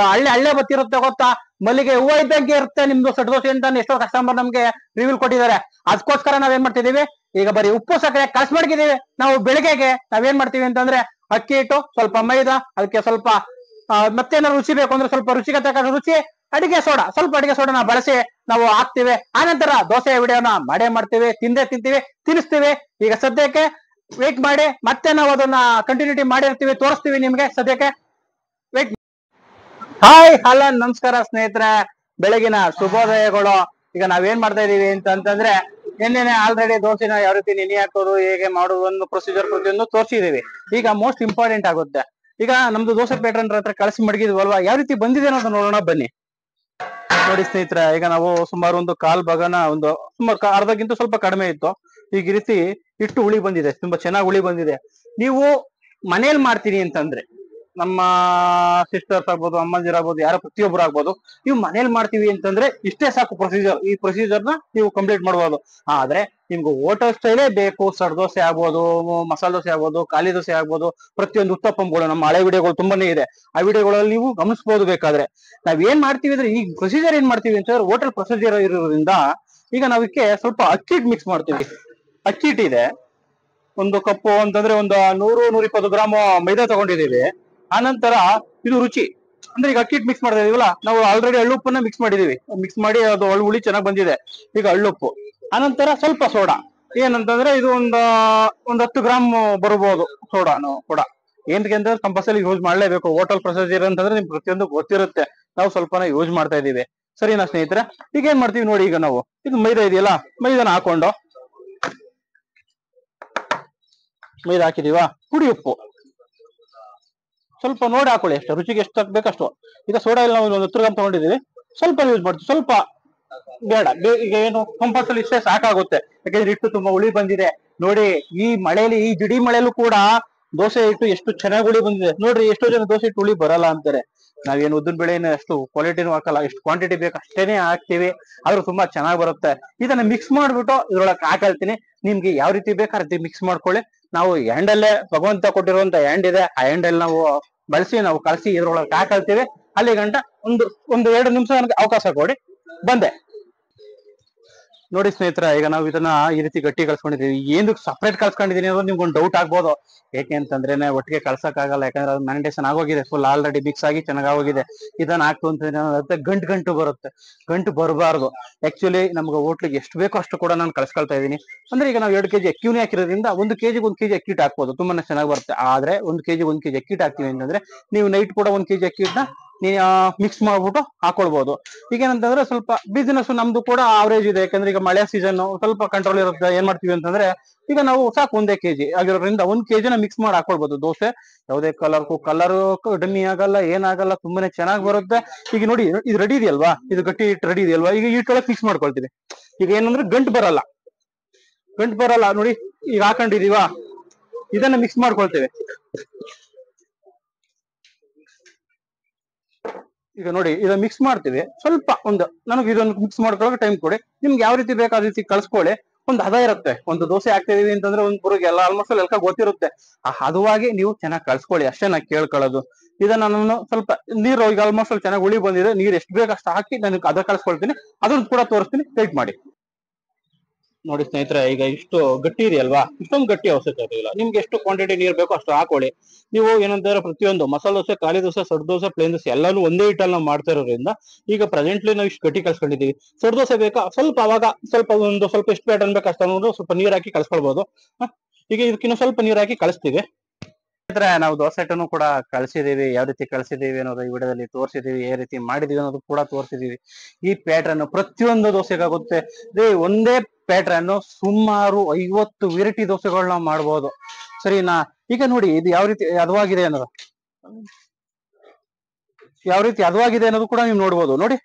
ಹಳ್ಳೆ ಬತ್ತಿರುತ್ತೆ ಗೊತ್ತಾ, ಮಲ್ಲಿಗೆ ಹೂವು ಇದ್ದಂಗೆ ಇರುತ್ತೆ ನಿಮ್ದು ಸಡ್ ದೋಸೆ ಅಂತ ಎಷ್ಟೋ ಕಸ್ಟಮರ್ ನಮ್ಗೆ ರಿವ್ಯೂ ಕೊಟ್ಟಿದ್ದಾರೆ. ಅದಕ್ಕೋಸ್ಕರ ನಾವೇನ್ ಮಾಡ್ತಿದೀವಿ, ಈಗ ಬರೀ ಉಪ್ಪು ಸಕ್ಕರೆ ಕಳ್ಸಿ ಮಾಡಿದೀವಿ. ನಾವು ಬೆಳಿಗ್ಗೆಗೆ ನಾವೇನ್ ಮಾಡ್ತೀವಿ ಅಂತಂದ್ರೆ ಅಕ್ಕಿ ಹಿಟ್ಟು, ಸ್ವಲ್ಪ ಮೈದಾ, ಅದಕ್ಕೆ ಸ್ವಲ್ಪ ಮತ್ತೇನಾದ್ರು ರುಚಿ ಬೇಕು ಅಂದ್ರೆ ಸ್ವಲ್ಪ ರುಚಿಗೆ ತಕ್ಕ ರುಚಿ ಅಡಿಗೆ ಸೋಡಾ, ಸ್ವಲ್ಪ ಅಡಿಗೆ ಸೋಡಾನ ಬಳಸಿ ನಾವು ಹಾಕ್ತಿವಿ. ಆನಂತರ ದೋಸೆ ವಿಡಿಯೋನ ಮಾಡ್ತೀವಿ, ತಿಂತೀವಿ, ತಿನ್ನಿಸ್ತೀವಿ. ಈಗ ಸದ್ಯಕ್ಕೆ ವೇಟ್ ಮಾಡಿ, ಮತ್ತೆ ನಾವು ಅದನ್ನ ಕಂಟಿನ್ಯೂಟಿ ಮಾಡಿರ್ತೀವಿ, ತೋರಿಸ್ತೀವಿ ನಿಮ್ಗೆ. ಸದ್ಯಕ್ಕೆ ವೇಟ್. ಹಾಯ್, ಹಲೋ, ನಮಸ್ಕಾರ ಸ್ನೇಹಿತರೆ, ಬೆಳಗಿನ ಶುಭೋದಯಗಳು. ಈಗ ನಾವೇನ್ ಮಾಡ್ತಾ ಇದೀವಿ ಅಂತಂದ್ರೆ ನಿನ್ನೆ ಆಲ್ರೆಡಿ ದೋಸೆನ ಯಾವ ರೀತಿ ನೆನೆ ಹಾಕೋದು, ಹೇಗೆ ಮಾಡೋದು ಅನ್ನೋ ಪ್ರೊಸೀಜರ್ ಪ್ರತಿಯೊಂದು ತೋರಿಸಿದೀವಿ. ಈಗ ಮೋಸ್ಟ್ ಇಂಪಾರ್ಟೆಂಟ್ ಆಗುತ್ತೆ. ಈಗ ನಮ್ದು ದೋಸೆ ಪ್ಯಾಟರ್ನ್ ಹತ್ರ ಕಳಿಸಿ ಮಡಗಿದ್ವಲ್ವಾ, ಯಾವ ರೀತಿ ಬಂದಿದೆ ಅನ್ನೋದು ನೋಡೋಣ ಬನ್ನಿ. ನೋಡಿ ಸ್ನೇಹಿತರೆ, ಈಗ ನಾವು ಸುಮಾರು ಒಂದು ಕಾಲ್ ಭಾಗನ ಸುಮಾರು ಅರ್ಧಕ್ಕಿಂತ ಸ್ವಲ್ಪ ಕಡಿಮೆ ಇತ್ತು. ಈಗ ಈ ರೀತಿ ಇಟ್ಟು ಹುಳಿ ಬಂದಿದೆ, ತುಂಬಾ ಚೆನ್ನಾಗಿ ಹುಳಿ ಬಂದಿದೆ. ನೀವು ಮನೇಲಿ ಮಾಡ್ತೀನಿ ಅಂತಂದ್ರೆ ನಮ್ಮ ಸಿಸ್ಟರ್ಸ್ ಆಗ್ಬೋದು, ಅಮ್ಮಂದಿರ್ ಆಗ್ಬೋದು, ಯಾರೋ ಪ್ರತಿಯೊಬ್ಬರು ಆಗ್ಬೋದು, ನೀವು ಮನೇಲಿ ಮಾಡ್ತೀವಿ ಅಂತಂದ್ರೆ ಇಷ್ಟೇ ಸಾಕು ಪ್ರೊಸೀಜರ್. ಈ ಪ್ರೊಸೀಜರ್ನ ನೀವು ಕಂಪ್ಲೀಟ್ ಮಾಡ್ಬೋದು. ಆದ್ರೆ ನಿಮ್ಗೆ ಹೋಟೆಲ್ ಸ್ಟೈಲೇ ಬೇಕು. ಸಡ್ ದೋಸೆ ಆಗ್ಬೋದು, ಮಸಾಲೆ ದೋಸೆ ಆಗ್ಬೋದು, ಖಾಲಿ ದೋಸೆ ಆಗ್ಬೋದು, ಪ್ರತಿಯೊಂದು ಉತ್ತಪ್ಪಂಗಳು ನಮ್ಮ ಹಳೆ ವಿಡಿಯೋಗಳು ತುಂಬಾನೇ ಇದೆ. ಆ ವಿಡಿಯೋಗಳಲ್ಲಿ ನೀವು ಗಮನಿಸಬಹುದು. ಬೇಕಾದ್ರೆ ನಾವ್ ಏನ್ ಮಾಡ್ತೀವಿ ಅಂದ್ರೆ ಈ ಪ್ರೊಸೀಜರ್ ಏನ್ ಮಾಡ್ತೀವಿ ಅಂತಂದ್ರೆ ಹೋಟೆಲ್ ಪ್ರೊಸೀಜರ್ ಇರೋದ್ರಿಂದ ಈಗ ನಾವಕ್ಕೆ ಸ್ವಲ್ಪ ಅಕ್ಕಿ ಹಿಟ್ಟು ಮಿಕ್ಸ್ ಮಾಡ್ತೀವಿ. ಅಕ್ಕಿ ಹಿಟ್ಟು ಇದೆ 1 ಕಪ್ಪು ಅಂತಂದ್ರೆ ಒಂದು 100-120 ಗ್ರಾಮ್ ಮೈದಾ ತಗೊಂಡಿದೀವಿ. ಆನಂತರ ಇದು ರುಚಿ ಅಂದ್ರೆ ಈಗ ಅಕ್ಕಿ ಹಿಟ್ಟು ಮಿಕ್ಸ್ ಮಾಡ್ತಾ ಇದೀವಲ್ಲ, ನಾವು ಆಲ್ರೆಡಿ ಹಳ್ಳುಪ್ಪನ್ನ ಮಿಕ್ಸ್ ಮಾಡಿದೀವಿ, ಮಿಕ್ಸ್ ಮಾಡಿ ಅದು ಹುಳಿ ಚೆನ್ನಾಗಿ ಬಂದಿದೆ. ಈಗ ಹಳ್ಳುಪ್ಪು, ಅನಂತರ ಸ್ವಲ್ಪ ಸೋಡಾ. ಏನಂತಂದ್ರೆ ಇದು ಒಂದ್ 10 ಗ್ರಾಮ್ ಬರಬಹುದು ಸೋಡಾ. ಕೂಡ ಏನಕ್ಕೆ ಅಂತಂದ್ರೆ ಕಂಪಲ್ಸರಿ ಯೂಸ್ ಮಾಡ್ಲೇಬೇಕು. ಹೋಟೆಲ್ ಪ್ರೊಸೀಜರ್ ಅಂತಂದ್ರೆ ನಿಮ್ಗೆ ಪ್ರತಿಯೊಂದು ಗೊತ್ತಿರುತ್ತೆ. ನಾವು ಸ್ವಲ್ಪನ ಯೂಸ್ ಮಾಡ್ತಾ ಇದೀವಿ, ಸರಿನಾ ಸ್ನೇಹಿತರೆ? ಈಗ ಏನ್ ಮಾಡ್ತೀವಿ ನೋಡಿ, ಈಗ ನಾವು ಇದು ಮೈದಾ ಇದೆಯಲ್ಲ, ಮೈದಾನ ಹಾಕೊಂಡು ಮೈದಾ ಹಾಕಿದೀವಾ, ಪುಡಿ ಉಪ್ಪು ಸ್ವಲ್ಪ ನೋಡಿ ಹಾಕೊಳ್ಳಿ, ಎಷ್ಟು ರುಚಿಗೆ ಎಷ್ಟು ಹಾಕ್ಬೇಕಷ್ಟು. ಈಗ ಸೋಡಾ ಎಲ್ಲ ನಾವು 10 ಗ್ರಾಮ್ ತಗೊಂಡಿದೀವಿ, ಸ್ವಲ್ಪ ಯೂಸ್ ಮಾಡ್ತೀವಿ, ಸ್ವಲ್ಪ ಬೇಡ. ಈಗ ಏನು ಕಂಪಲ್ಸರಿ ಇಷ್ಟೇ ಸಾಕಾಗುತ್ತೆ, ಯಾಕಂದ್ರೆ ಹಿಟ್ಟು ತುಂಬಾ ಹುಳಿ ಬಂದಿದೆ. ನೋಡಿ ಈ ಮಳೆಯಲ್ಲಿ, ಈ ಜಿಡಿ ಮಳೆಯಲ್ಲೂ ಕೂಡ ದೋಸೆ ಹಿಟ್ಟು ಎಷ್ಟು ಚೆನ್ನಾಗಿ ಹುಳಿ ಬಂದಿದೆ ನೋಡ್ರಿ. ಎಷ್ಟೋ ಜನ ದೋಸೆ ಹಿಟ್ಟು ಹುಳಿ ಬರಲ್ಲ ಅಂತಾರೆ. ನಾವೇನು ಉದ್ದಿನ ಬೇಳೆನ ಅಷ್ಟು ಕ್ವಾಲಿಟಿನೂ ಹಾಕಲ್ಲ, ಎಷ್ಟು ಕ್ವಾಂಟಿಟಿ ಬೇಕು ಅಷ್ಟೇನೆ ಹಾಕ್ತಿವಿ, ಆದ್ರೂ ತುಂಬಾ ಚೆನ್ನಾಗಿ ಬರುತ್ತೆ. ಇದನ್ನ ಮಿಕ್ಸ್ ಮಾಡ್ಬಿಟ್ಟು ಇದ್ರೊಳಗೆ ಹಾಕಳ್ತೀನಿ. ನಿಮ್ಗೆ ಯಾವ ರೀತಿ ಬೇಕು ಆ ರೀತಿ ಮಿಕ್ಸ್ ಮಾಡ್ಕೊಳ್ಳಿ. ನಾವು ಹ್ಯಾಂಡಲ್ಲೇ ಭಗವಂತ ಕೊಟ್ಟಿರುವಂತ ಹ್ಯಾಂಡ್ ಇದೆ, ಆ ಹ್ಯಾಂಡಲ್ಲಿ ನಾವು ಬಳಸಿ ನಾವು ಕಲಸಿ ಇದ್ರೊಳಗೆ ಹಾಕಳ್ತೀವಿ. ಅಲ್ಲಿ ಗಂಟ ಒಂದು 2 ನಿಮಿಷ ನನಗೆ ಅವಕಾಶ ಕೊಡಿ, ಬಂದೆ. ನೋಡಿ ಸ್ನೇಹಿತರೆ, ಈಗ ನಾವು ಇದನ್ನ ಈ ರೀತಿ ಗಟ್ಟಿ ಕಳ್ಸ್ಕೊಂಡಿದೀವಿ. ಏನಕ್ಕೆ ಸಪ್ರೇಟ್ ಕಳ್ಸ್ಕೊಂಡಿದೀನಿ ಅನ್ನೋದು ನಿಮ್ಗೆ ಒಂದು ಡೌಟ್ ಆಗ್ಬೋದು. ಏಕೆ ಅಂತಂದ್ರೆ ಒಟ್ಟಿಗೆ ಕಳ್ಸಕ್ ಆಗಲ್ಲ, ಯಾಕಂದ್ರೆ ಅದು ಮ್ಯಾರಿನೇಷನ್ ಆಗೋಗಿದೆ, ಫುಲ್ ಆಲ್ರೆಡಿ ಮಿಕ್ಸ್ ಆಗಿ ಚೆನ್ನಾಗೋಗಿದೆ. ಇದನ್ನ ಹಾಕ್ತು ಅಂತ ಗಂಟು ಬರುತ್ತೆ. ಗಂಟು ಬರಬಾರ್ದು. ಆಕ್ಚುಲಿ ನಮ್ಗೆ ಹೋಟ್ಲಿಗೆ ಎಷ್ಟು ಬೇಕೋ ಅಷ್ಟು ಕೂಡ ನಾನು ಕಳ್ಸ್ಕೊಳ್ತಾ ಇದೀನಿ. ಅಂದ್ರೆ ಈಗ ನಾವು 2 kg ಅಕ್ಕಿನೇ ಹಾಕಿರೋದ್ರಿಂದ 1 kg 1 kg ಅಕ್ಕಿ ಹಾಕ್ಬೋದು, ತುಂಬಾನೇ ಚೆನ್ನಾಗಿ ಬರುತ್ತೆ. ಆದ್ರೆ 1 kg 1 kg ಅಕ್ಕಿ ಹಾಕ್ತೀವಿ ಅಂತಂದ್ರೆ ನೀವು ನೈಟ್ ಕೂಡ 1 kg ಅಕ್ಕಿನ ಮಿಕ್ಸ್ ಮಾಡ್ಬಿಟ್ಟು ಹಾಕೊಳ್ಬಹುದು. ಈಗ ಏನಂತಂದ್ರೆ ಸ್ವಲ್ಪ ಬಿಸಿನೆಸ್ ನಮ್ದು ಕೂಡ ಅವರೇಜ್ ಇದೆ, ಯಾಕಂದ್ರೆ ಈಗ ಮಳೆ ಸೀಸನ್ ಸ್ವಲ್ಪ ಕಂಟ್ರೋಲ್ ಇರುತ್ತೆ. ಏನ್ ಮಾಡ್ತೀವಿ ಅಂತಂದ್ರೆ ಈಗ ನಾವು ಸಾಕು 1 kg ಆಗಿರೋದ್ರಿಂದ 1 kg ನ ಮಿಕ್ಸ್ ಮಾಡಿ ಹಾಕೊಳ್ಬಹುದು. ದೋಸೆ ಯಾವುದೇ ಕಲರ್ ಡಮ್ಮಿ ಆಗಲ್ಲ, ಏನಾಗಲ್ಲ, ತುಂಬಾನೇ ಚೆನ್ನಾಗಿ ಬರುತ್ತೆ. ಈಗ ನೋಡಿ ಇದು ರೆಡಿ ಇದೆಯಲ್ವಾ, ಇದು ಗಟ್ಟಿ ಹಿಟ್ಟು ರೆಡಿ ಇದೆಯಲ್ವಾ, ಈಗ ಹಿಟ್ಟೊಳಗೆ ಮಿಕ್ಸ್ ಮಾಡ್ಕೊಳ್ತೀವಿ. ಈಗ ಏನಂದ್ರೆ ಗಂಟು ಬರಲ್ಲ ನೋಡಿ. ಈಗ ಹಾಕೊಂಡಿದೀವಾ, ಇದನ್ನ ಮಿಕ್ಸ್ ಮಾಡ್ಕೊಳ್ತೇವೆ. ಈಗ ನೋಡಿ ಇದನ್ನ ಮಿಕ್ಸ್ ಮಾಡ್ತೀವಿ. ಸ್ವಲ್ಪ ನನಗೆ ಇದನ್ನು ಮಿಕ್ಸ್ ಮಾಡ್ಕೊಳ್ಳೋಕೆ ಟೈಮ್ ಕೊಡಿ. ನಿಮ್ಗೆ ಯಾವ ರೀತಿ ಬೇಕು ಆ ರೀತಿ ಕಳ್ಸ್ಕೊಳ್ಳಿ. ಒಂದು ಹದ ಇರುತ್ತೆ. ಒಂದು ದೋಸೆ ಹಾಕ್ತಿದೀವಿ ಅಂತಂದ್ರೆ ಒಂದು ಪುರಿಗೆ ಆಲ್ಮೋಸ್ಟ್ ಎಲ್ಕ ಗೊತ್ತಿರುತ್ತೆ. ಆ ಹದವಾಗಿ ನೀವು ಚೆನ್ನಾಗಿ ಕಳ್ಸ್ಕೊಳ್ಳಿ, ಅಷ್ಟೇ ನಾ ಕೇಳ್ಕೊಳ್ಳೋದು. ಇದನ್ನ ನಾನು ಸ್ವಲ್ಪ ನೀರು ಈಗ ಆಲ್ಮೋಸ್ಟ್ ಚೆನ್ನಾಗಿ ಹುಳಿ ಬಂದಿದೆ, ನೀರು ಎಷ್ಟು ಬೇಕು ಅಷ್ಟು ಹಾಕಿ ನನಗೆ ಅದ ಕಳ್ಸ್ಕೊಳ್ತೀನಿ. ಅದನ್ನು ಕೂಡ ತೋರಿಸ್ತೀನಿ, ವೇಟ್ ಮಾಡಿ. ನೋಡಿ ಸ್ನೇಹಿತರೆ, ಈಗ ಇಷ್ಟು ಗಟ್ಟಿ ಇದೆಯಲ್ವಾ, ಇಷ್ಟೊಂದು ಗಟ್ಟಿ ಅವಶ್ಯಕತೆ ಇಲ್ಲ. ನಿಮ್ಗೆ ಎಷ್ಟು ಕ್ವಾಂಟಿಟಿ ನೀರು ಬೇಕೋ ಅಷ್ಟು ಹಾಕೊಳ್ಳಿ. ನೀವು ಏನಂತಾರೆ ಪ್ರತಿಯೊಂದು ಮಸಾಲೆ ದೋಸೆ, ಖಾಲಿ ದೋಸೆ, ಸಡ್ ದೋಸೆ, ಪ್ಲೇನ್ ದೋಸೆ ಎಲ್ಲಾನು ಒಂದೇ ಹಿಟ್ಟಲ್ಲಿ ನಾವು ಮಾಡ್ತಾ ಇರೋದ್ರಿಂದ ಈಗ ಪ್ರೆಸೆಂಟ್ಲಿ ನಾವು ಇಷ್ಟು ಗಟ್ಟಿ ಕಳ್ಸ್ಕೊಂಡಿದೀವಿ. ಸಡ್ ದೋಸೆ ಬೇಕಾ ಸ್ವಲ್ಪ ಅವಾಗ ಸ್ವಲ್ಪ ಎಷ್ಟು ಪ್ಯಾಟರ್ನ್ ಬೇಕು ಅಷ್ಟು ಅನ್ನೋದು ಸ್ವಲ್ಪ ನೀರ್ ಹಾಕಿ ಕಳ್ಸ್ಕೊಳ್ಬಹುದು. ಈಗ ಇದಕ್ಕಿನ್ನ ಸ್ವಲ್ಪ ನೀರ್ ಹಾಕಿ ಕಳಿಸ್ತೀವಿ. ನಾವು ದೋಸೆ ಹಿಟ್ಟನ್ನು ಕೂಡ ಕಳ್ಸಿದೀವಿ. ಯಾವ ರೀತಿ ಕಳ್ಸಿದೀವಿ ಅನ್ನೋದು ಈ ವಿಡಿಯೋದಲ್ಲಿ ತೋರಿಸಿದೀವಿ, ಯಾವ ರೀತಿ ಮಾಡಿದೀವಿ ಅನ್ನೋದು ಕೂಡ ತೋರಿಸಿದೀವಿ. ಈ ಪ್ಯಾಟರ್ನ್ ಪ್ರತಿಯೊಂದು ದೋಸೆಗಾಗುತ್ತೆ. ಒಂದೇ ಪ್ಯಾಟರ್ನ್ ಸುಮಾರು 50 ವೆರೈಟಿ ದೋಸೆಗಳನ್ನ ಮಾಡ್ಬೋದು, ಸರಿನಾ? ಈಗ ನೋಡಿ ಇದು ಯಾವ ರೀತಿ ಹದವಾಗಿದೆ ಅನ್ನೋದು ಕೂಡ ನೀವು ನೋಡ್ಬೋದು. ನೋಡಿ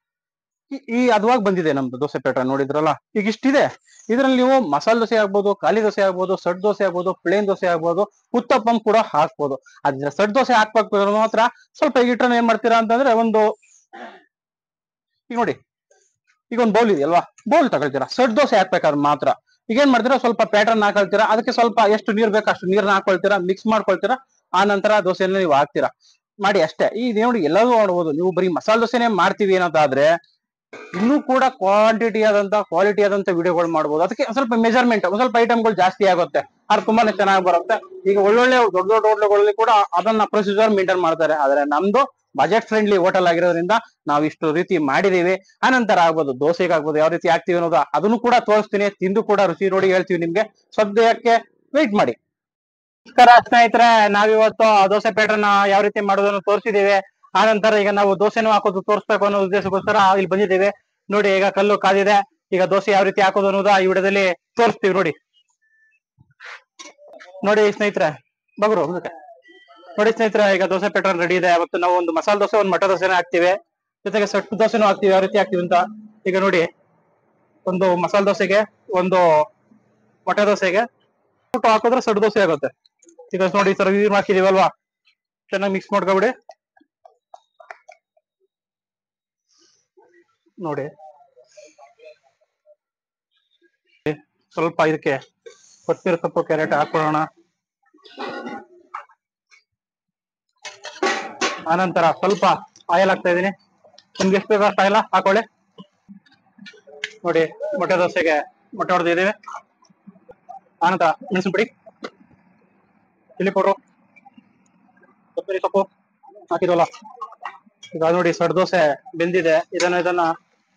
ಈ ಹದವಾಗಿ ಬಂದಿದೆ ನಮ್ದು ದೋಸೆ ಪ್ಯಾಟರ್ನ್, ನೋಡಿದ್ರಲ್ಲ. ಈಗ ಇಷ್ಟಿದೆ. ಇದ್ರಲ್ಲಿ ನೀವು ಮಸಾಲೆ ದೋಸೆ ಆಗ್ಬೋದು, ಖಾಲಿ ದೋಸೆ ಆಗ್ಬೋದು, ಸಡ್ ದೋಸೆ ಆಗ್ಬೋದು, ಪ್ಲೇನ್ ದೋಸೆ ಆಗ್ಬೋದು, ಉತ್ತಪ್ಪಂ ಕೂಡ ಹಾಕ್ಬೋದು. ಅದ್ರ ಸಡ್ ದೋಸೆ ಹಾಕ್ಬೇಕು ಮಾತ್ರ ಸ್ವಲ್ಪ ಹಿಟ್ಟನ್ನ ಏನ್ ಮಾಡ್ತೀರಾ ಅಂತಂದ್ರೆ ಈಗ ನೋಡಿ, ಈಗ ಒಂದು ಬೌಲ್ ಇದೆಯಲ್ವಾ, ಬೌಲ್ ತಗೊಳ್ತೀರಾ. ಸಡ್ ದೋಸೆ ಹಾಕ್ಬೇಕಾದ್ರೆ ಮಾತ್ರ ಈಗ ಏನ್ ಮಾಡ್ತೀರಾ, ಸ್ವಲ್ಪ ಪ್ಯಾಟರ್ನ್ ಹಾಕೊಳ್ತೀರಾ. ಅದಕ್ಕೆ ಸ್ವಲ್ಪ ಎಷ್ಟು ನೀರ್ ಬೇಕು ಅಷ್ಟು ನೀರ್ನ ಹಾಕೊಳ್ತೀರಾ, ಮಿಕ್ಸ್ ಮಾಡ್ಕೊಳ್ತೀರಾ. ಆ ನಂತರ ದೋಸೆನ ನೀವು ಹಾಕ್ತೀರಾ ಮಾಡಿ, ಅಷ್ಟೇ. ಈ ನೋಡಿ ಎಲ್ಲರೂ ನೋಡ್ಬೋದು. ನೀವು ಬರೀ ಮಸಾಲೆ ದೋಸೆನೆ ಮಾಡ್ತೀವಿ ಅನ್ನೋದಾದ್ರೆ ಇನ್ನೂ ಕೂಡ ಕ್ವಾಂಟಿಟಿ ಆದಂತ ಕ್ವಾಲಿಟಿ ಆದಂತ ವಿಡಿಯೋಗಳು ಮಾಡ್ಬೋದು. ಅದಕ್ಕೆ ಸ್ವಲ್ಪ ಮೆಜರ್ಮೆಂಟ್ ಸ್ವಲ್ಪ ಐಟಮ್ಗಳು ಜಾಸ್ತಿ ಆಗುತ್ತೆ, ಅದು ತುಂಬಾನೇ ಚೆನ್ನಾಗಿ ಬರುತ್ತೆ. ಈಗ ಒಳ್ಳೊಳ್ಳೆ ದೊಡ್ಡ ದೊಡ್ಡ ಹೋಟ್ಲುಗಳಲ್ಲಿ ಕೂಡ ಅದನ್ನ ಪ್ರೊಸೀಜರ್ ಮೇಂಟೈನ್ ಮಾಡ್ತಾರೆ. ಆದ್ರೆ ನಮ್ದು ಬಜೆಟ್ ಫ್ರೆಂಡ್ಲಿ ಹೋಟೆಲ್ ಆಗಿರೋದ್ರಿಂದ ನಾವು ಇಷ್ಟು ರೀತಿ ಮಾಡಿದೀವಿ. ಆನಂತರ ಆಗ್ಬೋದು ದೋಸೆಗಾಗ್ಬೋದು ಯಾವ ರೀತಿ ಹಾಕ್ತಿವಿ ಅನ್ನೋದು ಅದನ್ನು ಕೂಡ ತೋರಿಸ್ತೀನಿ. ತಿಂದು ಕೂಡ ರುಚಿ ನೋಡಿ ಹೇಳ್ತೀವಿ ನಿಮ್ಗೆ. ಸದ್ಯಕ್ಕೆ ವೆಯ್ಟ್ ಮಾಡಿ. ನಮಸ್ಕಾರ ಸ್ನೇಹಿತರೆ, ನಾವಿವತ್ತು ದೋಸೆ ಪ್ಯಾಟರ್ನ್ ಯಾವ ರೀತಿ ಮಾಡೋದನ್ನು ತೋರಿಸಿದೀವಿ. ಆನಂತರ ಈಗ ನಾವು ದೋಸೆನೂ ಹಾಕೋದು ತೋರಿಸ್ಬೇಕು ಅನ್ನೋ ಉದ್ದೇಶಕ್ಕೋಸ್ಕರ ಇಲ್ಲಿ ಬಂದಿದ್ದೀವಿ. ನೋಡಿ ಈಗ ಕಲ್ಲು ಕಾದಿದೆ. ಈಗ ದೋಸೆ ಯಾವ ರೀತಿ ಹಾಕೋದು ಅನ್ನೋದು ಈ ವಿಡಿಯೋದಲ್ಲಿ ತೋರಿಸ್ತೀವಿ. ನೋಡಿ ಸ್ನೇಹಿತರೆ, ನೋಡಿ ಸ್ನೇಹಿತರೆ, ಈಗ ದೋಸೆ ಪ್ಯಾಟರ್ನ್ ರೆಡಿ ಇದೆ. ಅವತ್ತು ನಾವು ಒಂದು ಮಸಾಲೆ ದೋಸೆ, ಒಂದು ಮಟರ್ ದೋಸೆನ ಹಾಕ್ತಿವಿ, ಜೊತೆಗೆ ಸೆಟ್ ದೋಸೆನೂ ಹಾಕ್ತಿವಿ. ಯಾವ ರೀತಿ ಹಾಕ್ತಿವಿ ಅಂತ ಈಗ ನೋಡಿ. ಒಂದು ಮಸಾಲೆ ದೋಸೆಗೆ, ಒಂದು ಮೊಟ್ಟೆ ದೋಸೆಗೆ ಊಟ ಹಾಕಿದ್ರೆ ಸೆಟ್ ದೋಸೆ ಆಗುತ್ತೆ. ಈಗ ನೋಡಿ ಈ ತರ ನೀರು ಹಾಕಿದೀವಲ್ವಾ, ಚೆನ್ನಾಗಿ ಮಿಕ್ಸ್ ಮಾಡ್ಕೊಬಿಡಿ. ನೋಡಿ ಸ್ವಲ್ಪ ಇದಕ್ಕೆ ಕೊತ್ತಂಬರಿ ಸೊಪ್ಪು, ಕ್ಯಾರೆಟ್ ಹಾಕೊಳ್ಳೋಣ. ಆನಂತರ ಸ್ವಲ್ಪ ಆಯಿಲ್ ಹಾಕ್ತಾ ಇದೀನಿ. ನಿಮ್ಗೆ ಎಷ್ಟು ಬೇಕು ಅಷ್ಟು ಆಯಿಲ್ ಹಾಕೊಳ್ಳಿ. ನೋಡಿ ಮೊಟ್ಟೆ ದೋಸೆಗೆ ಮೊಟ್ಟೆ ಹೊಡೆದಿದ್ದೀವಿ. ಆನಂತರ ಮೆಣಸಿನ ಪುಡಿ, ಚಿಲ್ಲಿ ಪೌಡ್ರು, ಕೊತ್ತಂಬರಿ ಸೊಪ್ಪು ಹಾಕಿದ್ವಲ್ಲ, ಈಗ ನೋಡಿ ಸಡ್ ದೋಸೆ ಬೆಂದಿದೆ, ಇದನ್ನ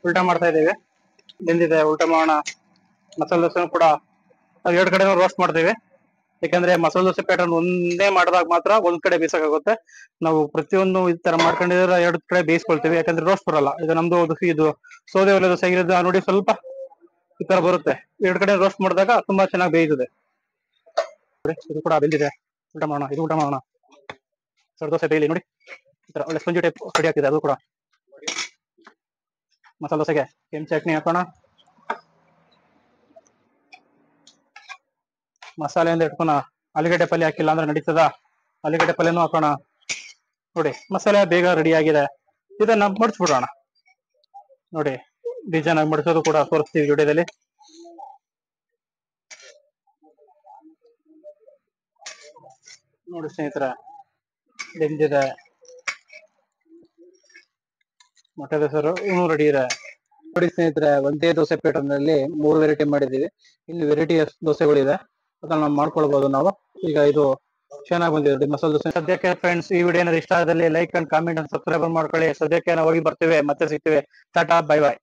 ಉಲ್ಟಾ ಮಾಡ್ತಾ ಇದೀವಿ. ಬೆಂದಿದೆ, ಉಲ್ಟಾ ಮಾಡೋಣ. ಮಸಾಲೆ ದೋಸೆ ಕೂಡ ನಾವು 2 ಕಡೆ ರೋಸ್ಟ್ ಮಾಡ್ತೀವಿ. ಯಾಕಂದ್ರೆ ಮಸಾಲೆ ದೋಸೆ ಪ್ಯಾಟರ್ನ್ ಒಂದೇ ಮಾಡಿದಾಗ ಮಾತ್ರ ಒಂದ್ ಕಡೆ ಬೇಯಿಸಕ್ಕಾಗುತ್ತೆ. ನಾವು ಪ್ರತಿಯೊಂದು ಈ ತರ ಮಾಡ್ಕೊಂಡಿದ್ರೆ 2 ಕಡೆ ಬೇಯಿಸ್ಕೊಳ್ತೀವಿ, ಯಾಕಂದ್ರೆ ರೋಸ್ಟ್ ಬರಲ್ಲ. ಇದು ನಮ್ದು ಇದು ಸೌದೆ ಒಲೆ ದೋಸೆ ಆಗಿರೋದು ನೋಡಿ ಸ್ವಲ್ಪ ಈ ತರ ಬರುತ್ತೆ. 2 ಕಡೆ ರೋಸ್ಟ್ ಮಾಡಿದಾಗ ತುಂಬಾ ಚೆನ್ನಾಗಿ ಬೇಯ್ತದೆ. ಇದು ಕೂಡ ಬೆಂದಿದೆ, ಊಟ ಮಾಡೋಣ. ಇದು ಊಟ ಮಾಡೋಣ. ಸರ್ ದೋಸೆ ಬೇಯಲಿ ನೋಡಿ, ಈ ತರ ಒಳ್ಳೆ ಸ್ಪಂಜಿ ಟೈಪ್ ರೆಡಿ ಆಗ್ತಿದೆ. ಅದು ಕೂಡ ಮಸಾಲೆ ದೋಸೆಗೆ ಕೆಂಪು ಚಟ್ನಿ ಹಾಕೋಣ. ಮಸಾಲೆ ಅಂದ್ರೆ ಇಟ್ಕೋಣ. ಆಲೂಗಡ್ಡೆ ಪಲ್ಯ ಹಾಕಿಲ್ಲ ಅಂದ್ರೆ ನಡೀತದ, ಆಲೂಗಡ್ಡೆ ಪಲ್ಯನೂ ಹಾಕೋಣ. ನೋಡಿ ಮಸಾಲೆ ಬೇಗ ರೆಡಿ ಆಗಿದೆ. ಇದನ್ನ ಮಡಿಸ್ಬಿಡೋಣ. ನೋಡಿ ಡಿಸೈನ್ ಆಗಿ ಮಡಿಸೋದು ಕೂಡ ತೋರಿಸ್ತೀವಿ ವಿಡಿಯೋದಲ್ಲಿ. ನೋಡಿ ಸ್ನೇಹಿತರೆ, ಬೆಂದಿದೆ. ಮೊಟ್ಟೆ ದೋಸೆ ಇನ್ನೂ ರೆಡಿ ಇದೆ. ನೋಡಿ ಸ್ನೇಹಿತರೆ, ಒಂದೇ ದೋಸೆ ಪ್ಯಾಟರ್ನ್ ನಲ್ಲಿ 3 ವೆರೈಟಿ ಮಾಡಿದೀವಿ. ಇಲ್ಲಿ ವೆರೈಟಿ ದೋಸೆಗಳಿದೆ, ಅದನ್ನ ನಾವು ಮಾಡ್ಕೊಳ್ಬಹುದು ನಾವು. ಈಗ ಇದು ಚೆನ್ನಾಗಿ ಬಂದಿದೆ ಮಸಾಲೆ ದೋಸೆ. ಸದ್ಯಕ್ಕೆ ಫ್ರೆಂಡ್ಸ್, ಈ ವಿಡಿಯೋ ಏನಾದ್ರು ಇಷ್ಟ ಆದಲ್ಲಿ like and comment and subscribe ಮಾಡ್ಕೊಳ್ಳಿ. ಸದ್ಯಕ್ಕೆ ನಾವು ಹೋಗಿ ಬರ್ತೀವಿ, ಮತ್ತೆ ಸಿಗ್ತೀವಿ. Tata, bye bye.